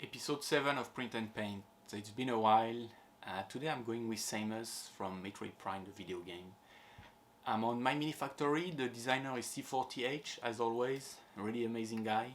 Episode 7 of Print and Paint. So it's been a while. Today I'm going with Samus from Metroid Prime, the video game. I'm on My Mini Factory. The designer is C40H, as always. A really amazing guy.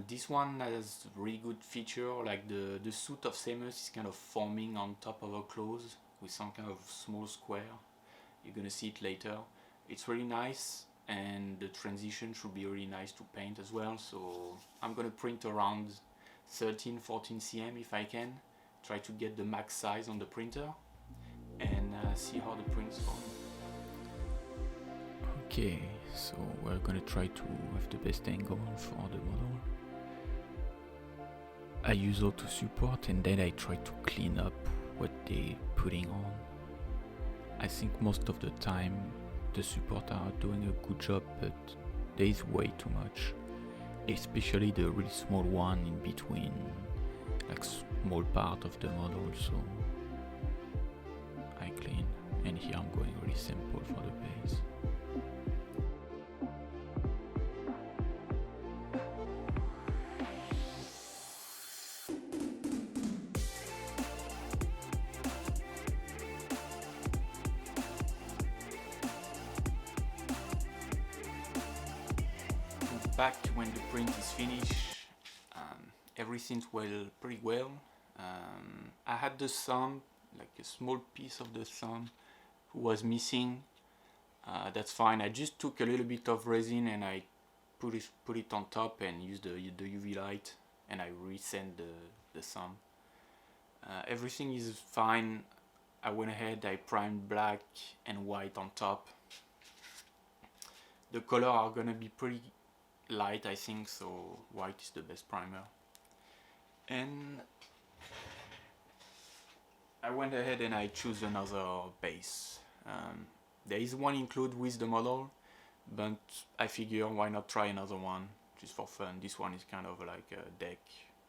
This one has really good feature, like the suit of Samus is kind of forming on top of her clothes with some kind of small square. You're gonna see it later. It's really nice, and the transition should be really nice to paint as well. So I'm gonna print around 13-14 cm if I can. Try to get the max size on the printer and see how the print's going. Okay, so we're gonna try to have the best angle for the model. I use auto support and then I try to clean up what they're putting on. I think most of the time the support are doing a good job, but there is way too much, especially the really small one in between, like small part of the model, so I clean, and here I'm going really simple for the base. Back when the print is finished, everything's pretty well. I had the thumb, like a small piece of the thumb was missing. That's fine. I just took a little bit of resin and I put it on top and used the UV light, and I resent the thumb. Everything is fine. I went ahead, I primed black and white on top. The color are gonna be pretty light, I think, so white is the best primer. And I went ahead and I choose another base. There is one included with the model, but I figure why not try another one just for fun. This one is kind of like a deck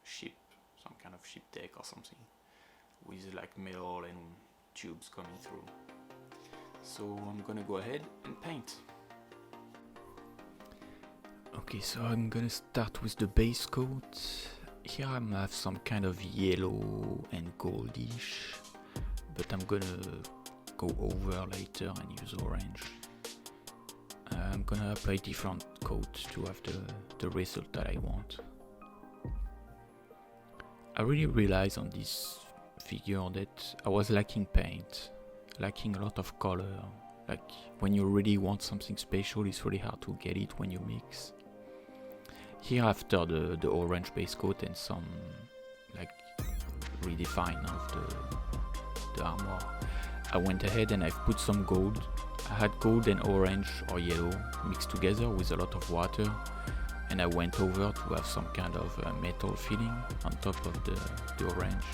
ship, some kind of ship deck or something, with like metal and tubes coming through. So I'm gonna go ahead and paint. Okay, so I'm gonna start with the base coat. Here I have some kind of yellow and goldish, but I'm gonna go over later and use orange. I'm gonna apply different coats to have the result that I want. I really realized on this figure that I was lacking paint, lacking a lot of color. Like when you really want something special, it's really hard to get it when you mix. Here, after the orange base coat and some like redefine of the armor, I went ahead and I've put some gold. I had gold and orange or yellow mixed together with a lot of water, and I went over to have some kind of metal feeling on top of the orange.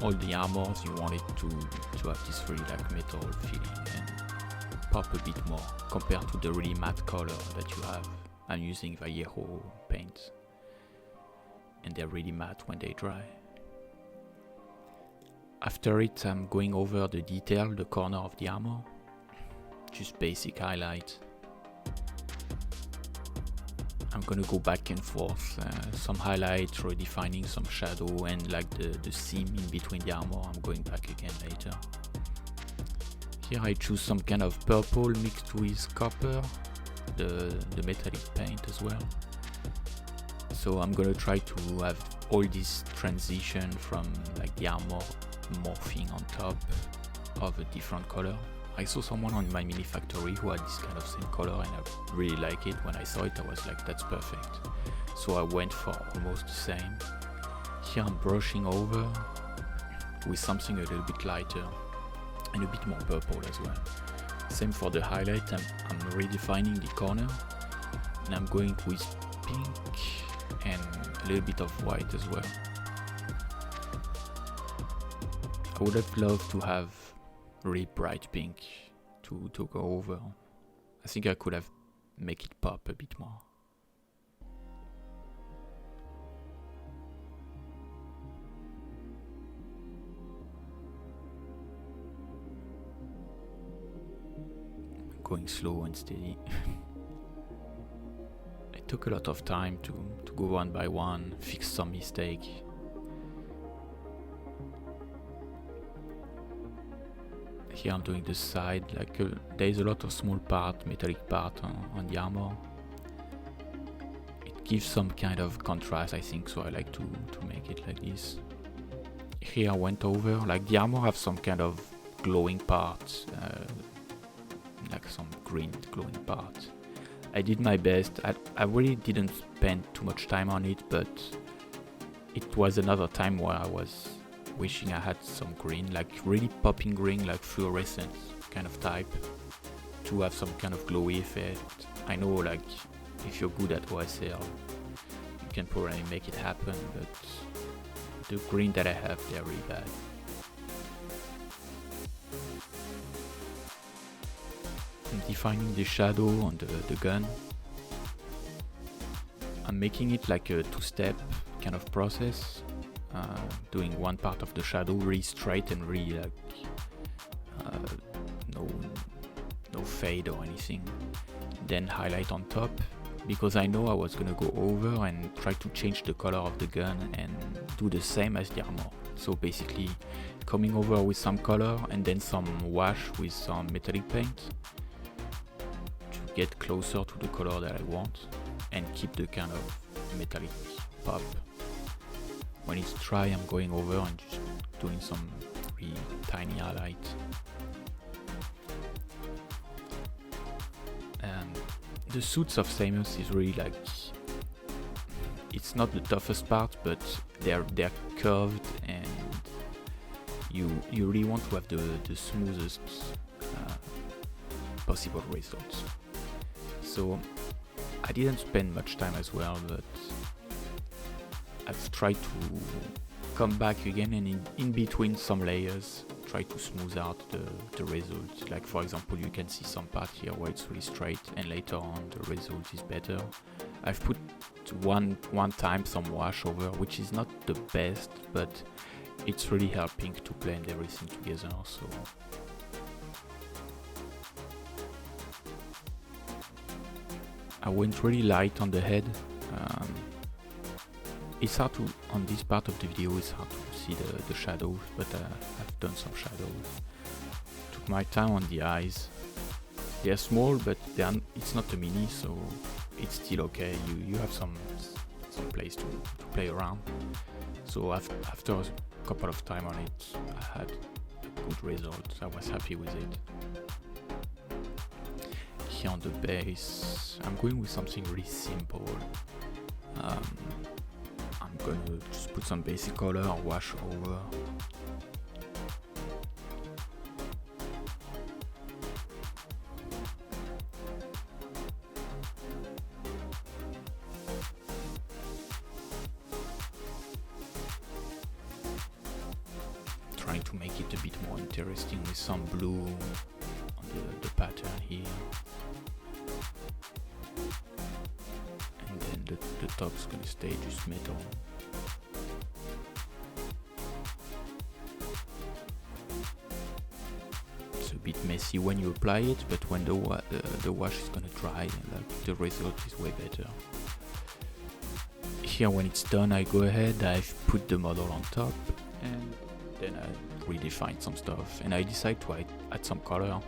All the armors, you wanted to have this really like metal feeling and pop a bit more compared to the really matte color that you have. I'm using Vallejo paints, and they're really matte when they dry. After it, I'm going over the detail, the corner of the armor, just basic highlight. I'm gonna go back and forth, some highlight, redefining some shadow, and like the seam in between the armor, I'm going back again later. Here I choose some kind of purple mixed with copper, the metallic paint as well. So I'm gonna try to have all this transition from like the armor morphing on top of a different color. I saw someone on My Mini Factory who had this kind of same color, and I really like it. When I saw it, I was like, that's perfect. So I went for almost the same. Here I'm brushing over with something a little bit lighter and a bit more purple as well. Same for the highlight. I'm redefining the corner, and I'm going with pink and a little bit of white as well. I would have loved to have really bright pink to go over. I think I could have make it pop a bit more. Going slow and steady. I took a lot of time to go one by one, fix some mistake. Here I'm doing the side, like there is a lot of small part, metallic part on the armor. It gives some kind of contrast, I think, so I like to make it like this. Here I went over, like the armor have some kind of glowing parts, like some green glowing parts. I did my best. I really didn't spend too much time on it, but it was another time where I was wishing I had some green, like really popping green, like fluorescent kind of type, to have some kind of glowy effect. I know, like, if you're good at OSL, you can probably make it happen, but the green that I have, they're really bad. I'm defining the shadow on the gun. I'm making it like a two-step kind of process. Doing one part of the shadow really straight and really like no fade or anything. Then highlight on top, because I know I was gonna go over and try to change the color of the gun and do the same as the armor. So basically coming over with some color and then some wash with some metallic paint to get closer to the color that I want and keep the kind of metallic pop. When it's dry, I'm going over and just doing some really tiny highlight. The suits of Samus is really like, it's not the toughest part, but they're curved and you really want to have the smoothest possible results. So I didn't spend much time as well, but I've tried to come back again and in between some layers try to smooth out the result. Like for example, you can see some part here where it's really straight and later on the result is better. I've put one time some wash over, which is not the best, but it's really helping to blend everything together. So I went really light on the head. It's hard to, on this part of the video, it's hard to see the shadows, but I've done some shadows. Took my time on the eyes. They're small, but it's not a mini, so it's still okay. You have some place to play around. So after a couple of time on it, I had a good result. I was happy with it. Here on the base, I'm going with something really simple. I'm gonna just put some basic color or wash over. Trying to make it a bit more interesting with some blue on the pattern here. And then the top's gonna stay just metal. It's a bit messy when you apply it, but when the wash is gonna dry, like, the result is way better. Here when it's done, I go ahead, I've put the model on top, and then I redefine some stuff, and I decide to add some color.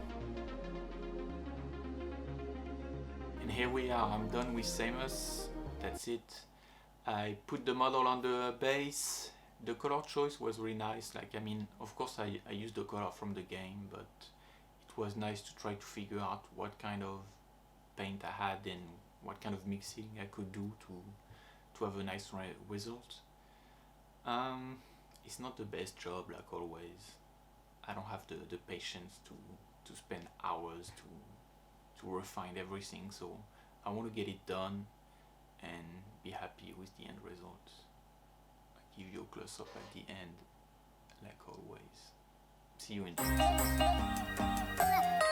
And here we are, I'm done with Samus, that's it. I put the model on the base. The color choice was really nice, like, I mean, of course I used the color from the game, but it was nice to try to figure out what kind of paint I had and what kind of mixing I could do to have a nice result. It's not the best job, like always. I don't have the patience to spend hours to refine everything, so I want to get it done and be happy with the end result. I give you a close-up at the end, like always. See you in the next.